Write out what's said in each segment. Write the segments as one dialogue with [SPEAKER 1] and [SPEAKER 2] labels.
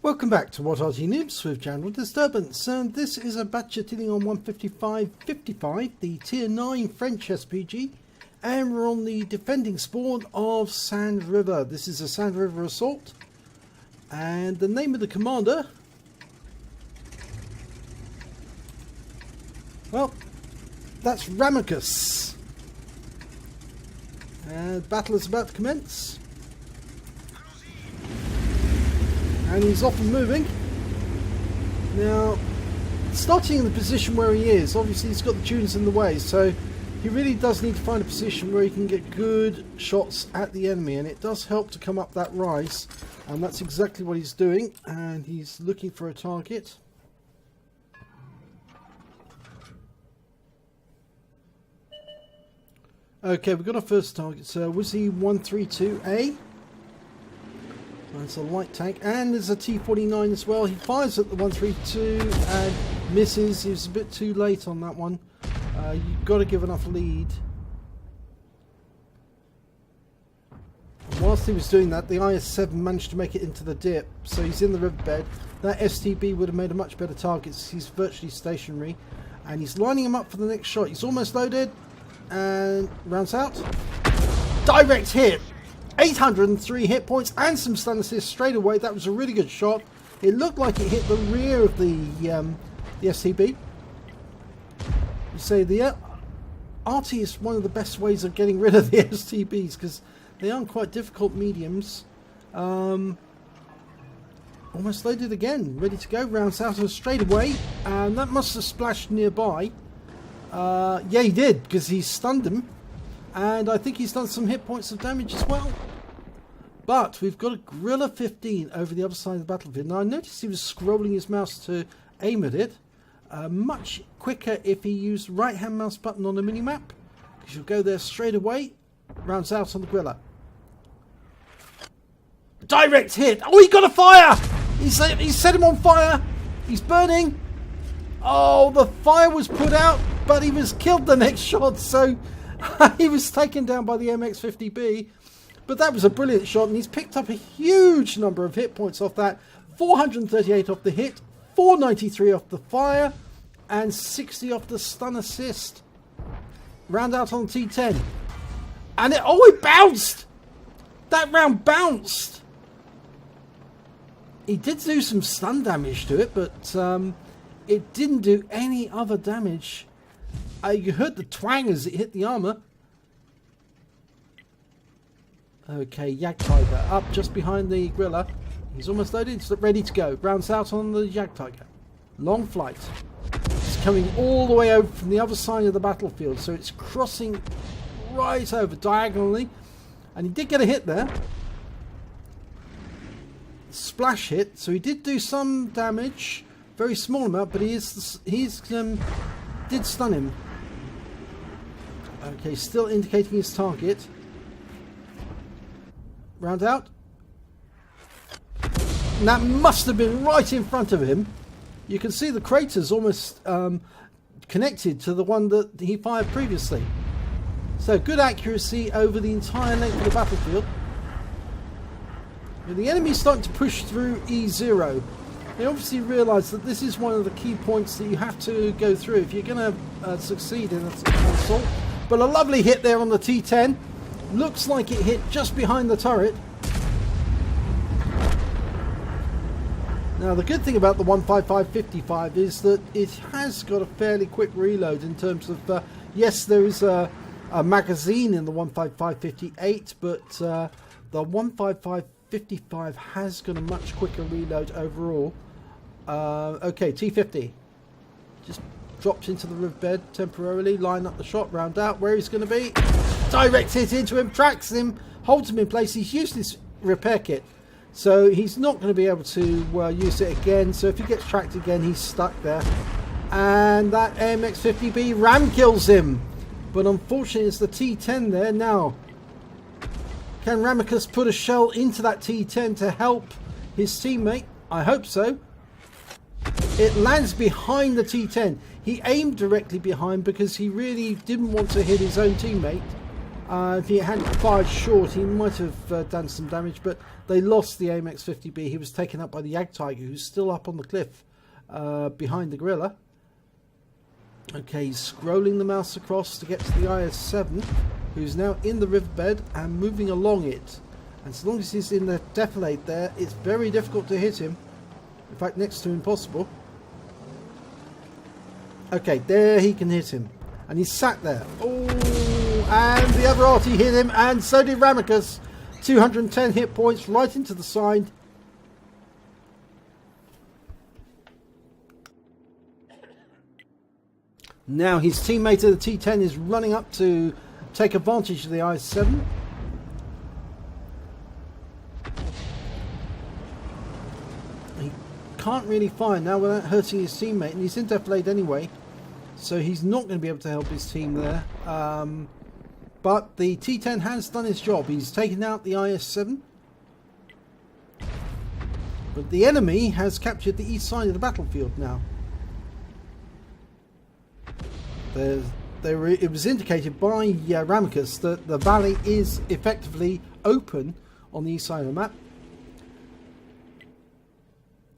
[SPEAKER 1] Welcome back to What Arty Noobs with General Disturbance, and this is a Bat Châtillon on 155.55, the Tier 9 French SPG, and we're on the defending spawn of Sand River. This is a Sand River assault, and the name of the commander, well, that's Ramakus. And battle is about to commence. And he's off and moving. Now, starting in the position where he is, obviously he's got the tuners in the way, so he really does need to find a position where he can get good shots at the enemy, and it does help to come up that rise, and that's exactly what he's doing, and he's looking for a target. Okay, we've got our first target, so was he 132A? That's a light tank, and there's a T-49 as well. He fires at the 132 and misses. He was a bit too late on that one. You've got to give enough lead. And whilst he was doing that, the IS-7 managed to make it into the dip, so he's in the riverbed. That STB would have made a much better target. He's virtually stationary, and he's lining him up for the next shot. He's almost loaded, and rounds out. Direct hit! 803 hit points and some stun assists straight away. That was a really good shot. It looked like it hit the rear of the STB. You say the Arty is one of the best ways of getting rid of the STBs because they aren't quite difficult mediums. Almost loaded again, ready to go. Rounds out of straight away, and that must have splashed nearby. Yeah, he did because he stunned him. And I think he's done some hit points of damage as well. But we've got a Gorilla 15 over the other side of the battlefield. Now I noticed he was scrolling his mouse to aim at it. Much quicker if he used the right hand mouse button on the minimap, because you'll go there straight away. Rounds out on the Gorilla. Direct hit! Oh, he got a fire! He set him on fire! He's burning! Oh, the fire was put out, but he was killed the next shot, so he was taken down by the MX-50B, but that was a brilliant shot, and he's picked up a huge number of hit points off that. 438 off the hit, 493 off the fire, and 60 off the stun assist. Round out on T10. And it bounced! That round bounced! He did do some stun damage to it, but it didn't do any other damage. You heard the twang as it hit the armor. Okay, Jagdtiger up just behind the Gorilla. He's almost loaded. He's ready to go. Rounds out on the Jagdtiger. Long flight. It's coming all the way over from the other side of the battlefield, so it's crossing right over diagonally. And he did get a hit there. Splash hit. So he did do some damage. Very small amount, but did stun him. Okay, still indicating his target. Round out. And that must have been right in front of him. You can see the craters almost connected to the one that he fired previously. So good accuracy over the entire length of the battlefield. And the enemy's starting to push through E0. They obviously realise that this is one of the key points that you have to go through if you're going to succeed in an assault. But a lovely hit there on the T10. Looks like it hit just behind the turret. Now the good thing about the 155.55 is that it has got a fairly quick reload in terms of, yes, there is a magazine in the 155.58, but the 155.55 has got a much quicker reload overall. Okay, T50 just drops into the riverbed temporarily, line up the shot, round out where he's going to be. Direct hit into him, tracks him, holds him in place. He's used his repair kit, so he's not going to be able to use it again. So if he gets tracked again, he's stuck there. And that MX-50B ram kills him. But unfortunately, it's the T10 there. Now, can Ramakus put a shell into that T10 to help his teammate? I hope so. It lands behind the T10. He aimed directly behind because he really didn't want to hit his own teammate. If he hadn't fired short, he might have done some damage, but they lost the AMX-50B. He was taken up by the Jagd Tiger, who's still up on the cliff behind the gorilla. Okay, he's scrolling the mouse across to get to the IS-7, who's now in the riverbed and moving along it. And so long as he's in the defilade there, it's very difficult to hit him. In fact, next to impossible. Okay, there he can hit him. And he's sat there. Oh, and the other Arty hit him, and so did Ramakus. 210 hit points right into the side. Now his teammate of the T10 is running up to take advantage of the IS-7. He can't really fire now without hurting his teammate, and he's in defilade anyway, so he's not going to be able to help his team there. But the T10 has done his job. He's taken out the IS-7. But the enemy has captured the east side of the battlefield now. It was indicated by Ramakus that the valley is effectively open on the east side of the map.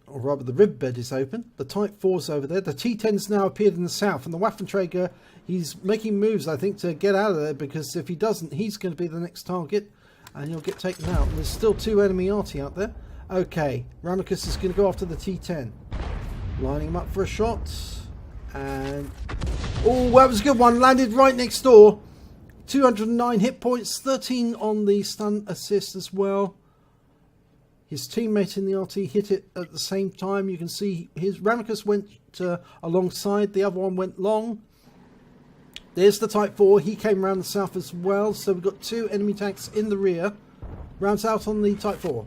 [SPEAKER 1] Or rather, the riverbed is open. The Type 4's over there. The T10's now appeared in the south, and the Waffenträger, he's making moves, I think, to get out of there, because if he doesn't, he's going to be the next target, and he'll get taken out. And there's still two enemy Arty out there. Okay, Ramakus is going to go after the T10. Lining him up for a shot. And... oh, that was a good one. Landed right next door. 209 hit points. 13 on the stun assist as well. His teammate in the RT hit it at the same time. You can see his Ramakus went alongside. The other one went long. There's the Type 4. He came around the south as well. So we've got two enemy tanks in the rear. Rounds out on the Type 4.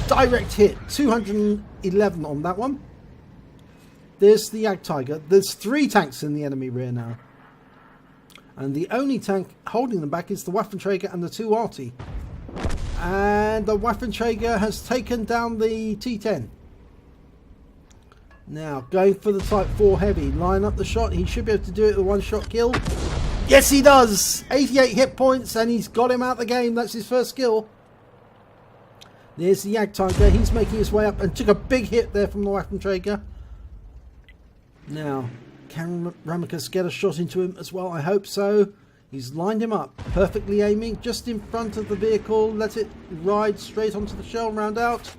[SPEAKER 1] Direct hit. 211 on that one. There's the Jagd Tiger. There's three tanks in the enemy rear now. And the only tank holding them back is the Waffenträger and the two Arty. And the Waffenträger has taken down the T10. Now, going for the Type 4 heavy. Line up the shot. He should be able to do it with a one-shot kill. Yes, he does! 88 hit points, and he's got him out the game. That's his first kill. There's the Jagd Tiger. He's making his way up and took a big hit there from the Waffenträger. Now, can Ramakus get a shot into him as well? I hope so. He's lined him up, perfectly aiming just in front of the vehicle. Let it ride straight onto the shell, round out.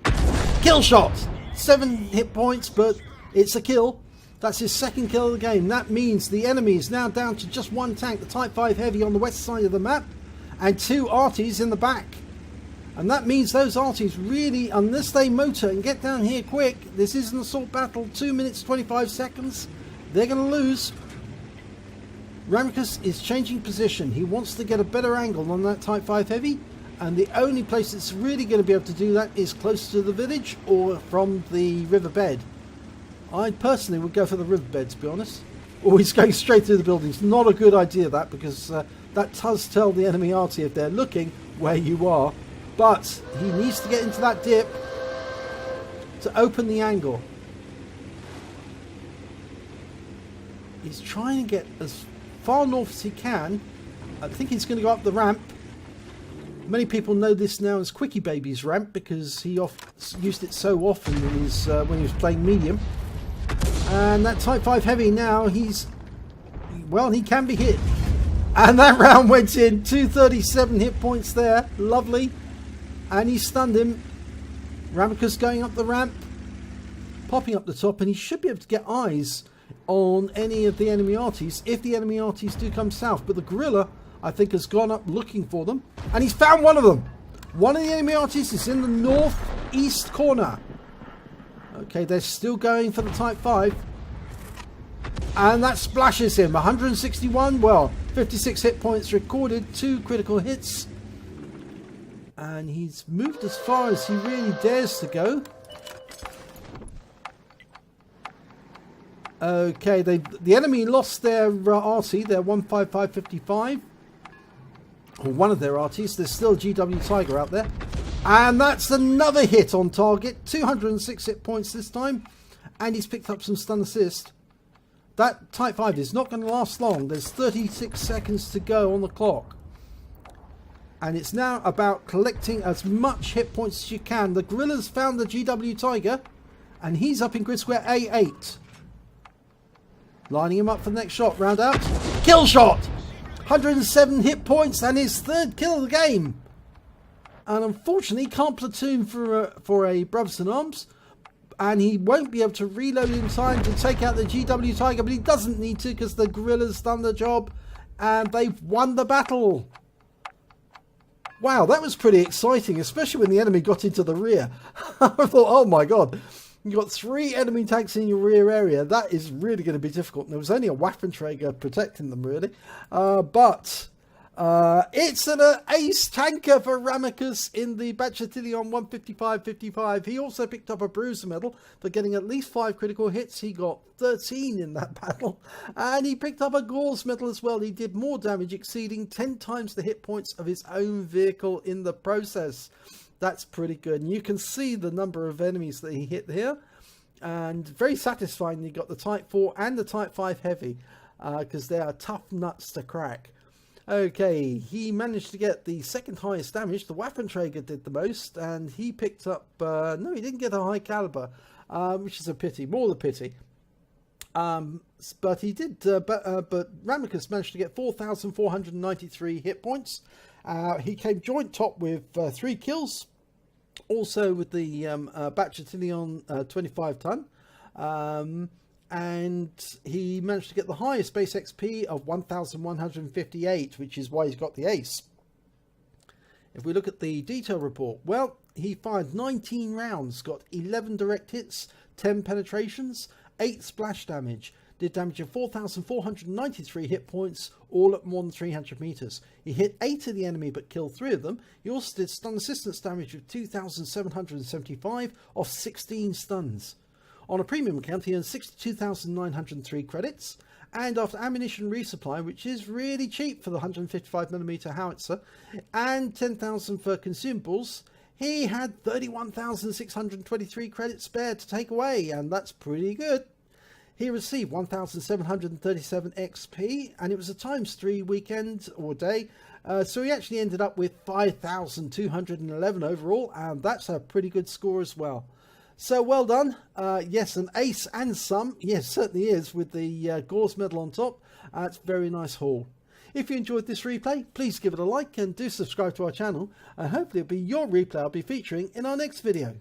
[SPEAKER 1] Kill shot! 7 hit points, but it's a kill. That's his second kill of the game. That means the enemy is now down to just one tank, the Type 5 Heavy on the west side of the map, and two Artys in the back. And that means those Artys really, unless they motor and get down here quick, this is an assault battle, 2 minutes 25 seconds, they're going to lose. Ramakus is changing position. He wants to get a better angle on that Type 5 Heavy, and the only place that's really going to be able to do that is close to the village or from the riverbed. I personally would go for the riverbed, to be honest. Or he's going straight through the buildings. Not a good idea, that, because that does tell the enemy Arty, if they're looking, where you are. But he needs to get into that dip to open the angle. He's trying to get as far north as he can. I think he's going to go up the ramp. Many people know this now as Quickie Baby's ramp, because he used it so often in his, when he was playing medium. And that Type 5 Heavy now, he can be hit. And that round went in. 237 hit points there. Lovely. And he stunned him. Ramakus going up the ramp, popping up the top, and he should be able to get eyes on any of the enemy Artys if the enemy Artys do come south. But the gorilla, I think, has gone up looking for them, and he's found one of them. One of the enemy Artys is in the northeast corner. Okay, they're still going for the Type 5, and that splashes him. 161, well, 56 hit points recorded, 2 critical hits. And he's moved as far as he really dares to go. Okay, the enemy lost their Arty, their 15555. Or one of their Artys. There's still a GW Tiger out there. And that's another hit on target. 206 hit points this time. And he's picked up some stun assist. That Type 5 is not going to last long. There's 36 seconds to go on the clock. And it's now about collecting as much hit points as you can. The guerrillas found the GW Tiger, and he's up in grid square A8. Lining him up for the next shot. Round out. Kill shot! 107 hit points and his third kill of the game. And unfortunately, he can't platoon for a Brothers in Arms. And he won't be able to reload in time to take out the GW Tiger. But he doesn't need to because the guerrillas done the job. And they've won the battle. Wow, that was pretty exciting, especially when the enemy got into the rear. I thought, oh my god, you've got 3 enemy tanks in your rear area. That is really going to be difficult. And there was only a Waffenträger protecting them, really. But it's an ace tanker for Ramakus in the Bat Châtillon 155-55. He also picked up a bruiser medal for getting at least 5 critical hits. He got 13 in that battle. And he picked up a Gore's medal as well. He did more damage, exceeding 10 times the hit points of his own vehicle in the process. That's pretty good. And you can see the number of enemies that he hit here. And very satisfying. He got the Type 4 and the Type 5 Heavy because they are tough nuts to crack. Okay, he managed to get the second highest damage. The Waffenträger did the most, and he picked up... no, he didn't get a high caliber, which is a pity, more the pity. But he did... but Ramakus managed to get 4,493 hit points. He came joint top with 3 kills. Also with the Bat Châtillon 25 ton. And he managed to get the highest base XP of 1,158, which is why he's got the ace. If we look at the detail report, well, he fired 19 rounds, got 11 direct hits, 10 penetrations, 8 splash damage, did damage of 4,493 hit points, all at more than 300 meters. He hit 8 of the enemy but killed 3 of them. He also did stun assistance damage of 2,775 off 16 stuns. On a premium account, he earned 62,903 credits, and after ammunition resupply, which is really cheap for the 155mm howitzer, and 10,000 for consumables, he had 31,623 credits spared to take away, and that's pretty good. He received 1,737 XP, and it was a ×3 weekend or day, so he actually ended up with 5,211 overall, and that's a pretty good score as well. So well done. Yes, an ace and some. Yes, certainly is, with the Gore's medal on top. It's very nice haul. If you enjoyed this replay, please give it a like and do subscribe to our channel. And hopefully it'll be your replay I'll be featuring in our next video.